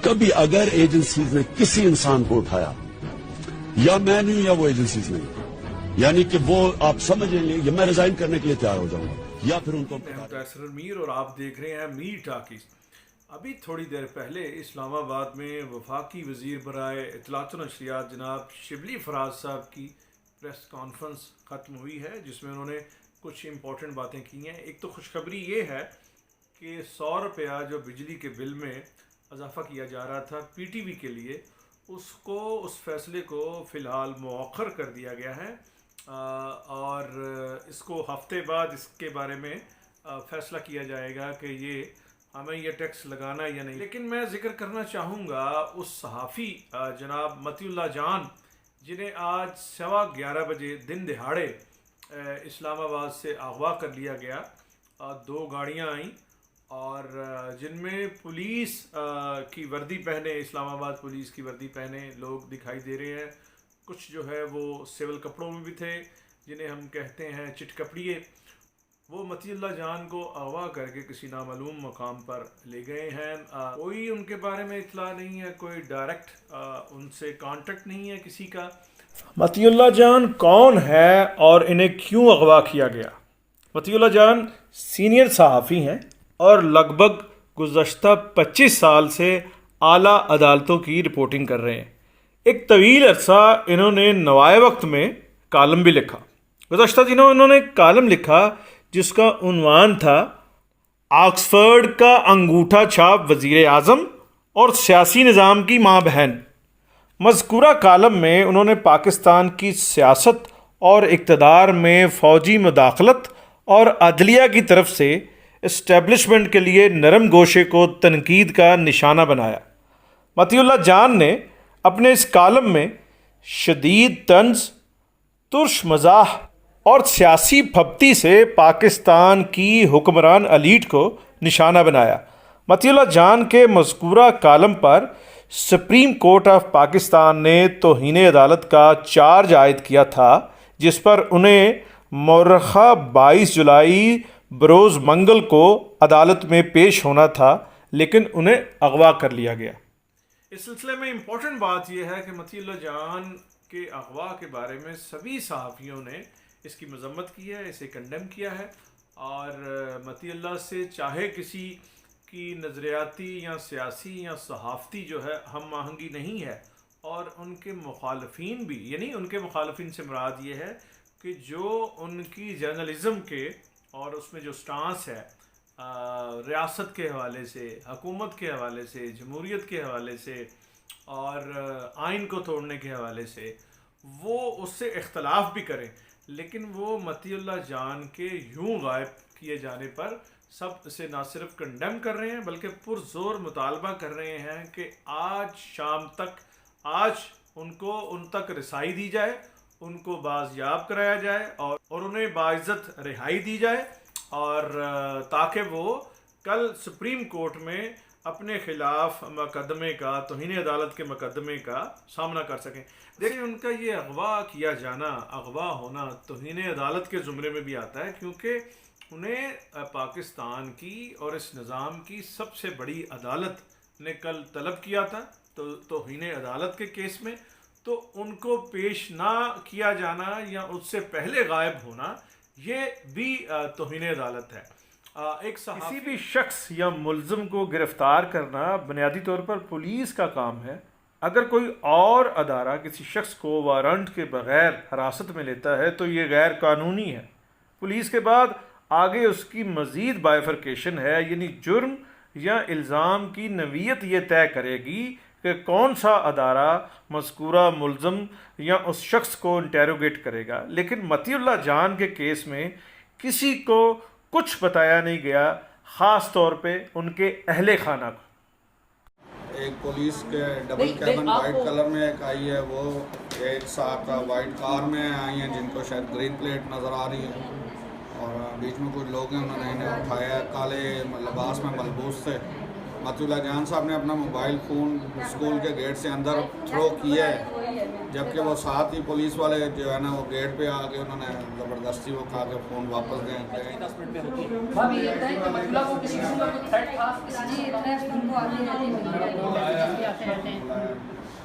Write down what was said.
کبھی اگر ایجنسیز نے کسی انسان کو اٹھایا، یا میں نہیں یا وہ ایجنسیز نہیں، یعنی کہ وہ آپ سمجھیں گے کہ میں ریزائن کرنے کے لیے تیار ہو جاؤں گا، یا پھر ان کو اسرار میر اور آپ دیکھ رہے ہیں میر ٹاکیز۔ ابھی تھوڑی دیر پہلے اسلام آباد میں وفاقی وزیر برائے اطلاعات و نشریات جناب شبلی فراز صاحب کی پریس کانفرنس ختم ہوئی ہے، جس میں انہوں نے کچھ امپورٹنٹ باتیں کی ہیں۔ ایک تو خوشخبری یہ ہے کہ 100 روپیہ جو بجلی کے بل میں اضافہ کیا جا رہا تھا پی ٹی وی کے لیے، اس فیصلے کو فی الحال مؤخر کر دیا گیا ہے، اور اس کو ہفتے بعد اس کے بارے میں فیصلہ کیا جائے گا کہ ہمیں یہ ٹیکس لگانا یا نہیں۔ لیکن میں ذکر کرنا چاہوں گا اس صحافی جناب متی اللہ جان، جنہیں آج 11:15 بجے دن دہاڑے اسلام آباد سے اغوا کر لیا گیا۔ 2 گاڑیاں آئیں اور جن میں پولیس کی وردی پہنے، اسلام آباد پولیس کی وردی پہنے لوگ دکھائی دے رہے ہیں۔ کچھ جو ہے وہ سول کپڑوں میں بھی تھے، جنہیں ہم کہتے ہیں چٹ کپڑیے۔ وہ متی اللہ جان کو اغوا کر کے کسی نامعلوم مقام پر لے گئے ہیں۔ کوئی ان کے بارے میں اطلاع نہیں ہے، کوئی ڈائریکٹ ان سے کانٹیکٹ نہیں ہے کسی کا۔ متی اللہ جان کون ہے اور انہیں کیوں اغوا کیا گیا؟ متی اللہ جان سینئر صحافی ہیں اور لگ بھگ گزشتہ 25 سال سے اعلیٰ عدالتوں کی رپورٹنگ کر رہے ہیں۔ ایک طویل عرصہ انہوں نے نوائے وقت میں کالم بھی لکھا۔ گزشتہ دنوں انہوں نے کالم لکھا جس کا عنوان تھا آکسفورڈ کا انگوٹھا چھاپ وزیر اعظم اور سیاسی نظام کی ماں بہن۔ مذکورہ کالم میں انہوں نے پاکستان کی سیاست اور اقتدار میں فوجی مداخلت اور عدلیہ کی طرف سے اسٹیبلشمنٹ کے لیے نرم گوشے کو تنقید کا نشانہ بنایا۔ متی اللہ جان نے اپنے اس کالم میں شدید طنز، ترش مزاح اور سیاسی پھبتی سے پاکستان کی حکمران ایلیٹ کو نشانہ بنایا۔ متی اللہ جان کے مذکورہ column per supreme court of Pakistan نے توہین عدالت کا چارج عائد کیا تھا، جس پر انہیں مورخہ 22 جولائی بروز منگل کو عدالت میں پیش ہونا تھا، لیکن انہیں اغوا کر لیا گیا۔ اس سلسلے میں امپورٹنٹ بات یہ ہے کہ متی اللہ جان کے اغوا کے بارے میں سبھی صحافیوں نے اس کی مذمت کی ہے، اسے کنڈیم کیا ہے، اور متی اللہ سے چاہے کسی کی نظریاتی یا سیاسی یا صحافتی جو ہے ہم آہنگی نہیں ہے، اور ان کے مخالفین بھی، یعنی ان کے مخالفین سے مراد یہ ہے کہ جو ان کی جرنلزم کے اور اس میں جو سٹانس ہے ریاست کے حوالے سے، حکومت کے حوالے سے، جمہوریت کے حوالے سے اور آئین کو توڑنے کے حوالے سے، وہ اس سے اختلاف بھی کریں، لیکن وہ متی اللہ جان کے یوں غائب کیے جانے پر سب اسے نہ صرف کنڈیم کر رہے ہیں بلکہ پرزور مطالبہ کر رہے ہیں کہ آج شام تک ان تک رسائی دی جائے، ان کو بازیاب کرایا جائے اور انہیں باعزت رہائی دی جائے، اور تاکہ وہ کل سپریم کورٹ میں اپنے خلاف مقدمے کا، توہین عدالت کے مقدمے کا سامنا کر سکیں۔ دیکھیں ان کا یہ اغوا کیا جانا، اغوا ہونا توہین عدالت کے زمرے میں بھی آتا ہے، کیونکہ انہیں پاکستان کی اور اس نظام کی سب سے بڑی عدالت نے کل طلب کیا تھا توہین عدالت کے کیس میں، تو ان کو پیش نہ کیا جانا یا اس سے پہلے غائب ہونا یہ بھی توہین عدالت ہے۔ کسی بھی شخص یا ملزم کو گرفتار کرنا بنیادی طور پر پولیس کا کام ہے۔ اگر کوئی اور ادارہ کسی شخص کو وارنٹ کے بغیر حراست میں لیتا ہے تو یہ غیر قانونی ہے۔ پولیس کے بعد آگے اس کی مزید بائیفرکیشن ہے، یعنی جرم یا الزام کی نوعیت یہ طے کرے گی کہ کون سا ادارہ مذکورہ ملزم یا اس شخص کو انٹیروگیٹ کرے گا۔ لیکن متی اللہ جان کے کیس میں کسی کو کچھ بتایا نہیں گیا، خاص طور پہ ان کے اہل خانہ کو۔ ایک پولیس کے ڈبل کیبن وائٹ کلر میں ایک آئی ہے، وہ ایک ساتھ وائٹ کار میں آئی ہیں جن کو شاید گرین پلیٹ نظر آ رہی ہے، اور بیچ میں کچھ لوگ ہیں انہوں نے انہیں اٹھایا ہے، کالے لباس میں ملبوس تھے۔ متی اللہ جان صاحب نے اپنا موبائل فون اسکول کے گیٹ سے اندر تھرو کیا ہے، جبکہ وہ ساتھ ہی پولیس والے جو ہے نا وہ گیٹ پہ آ کے انہوں نے زبردستی وہ کھا کے فون واپس دیں۔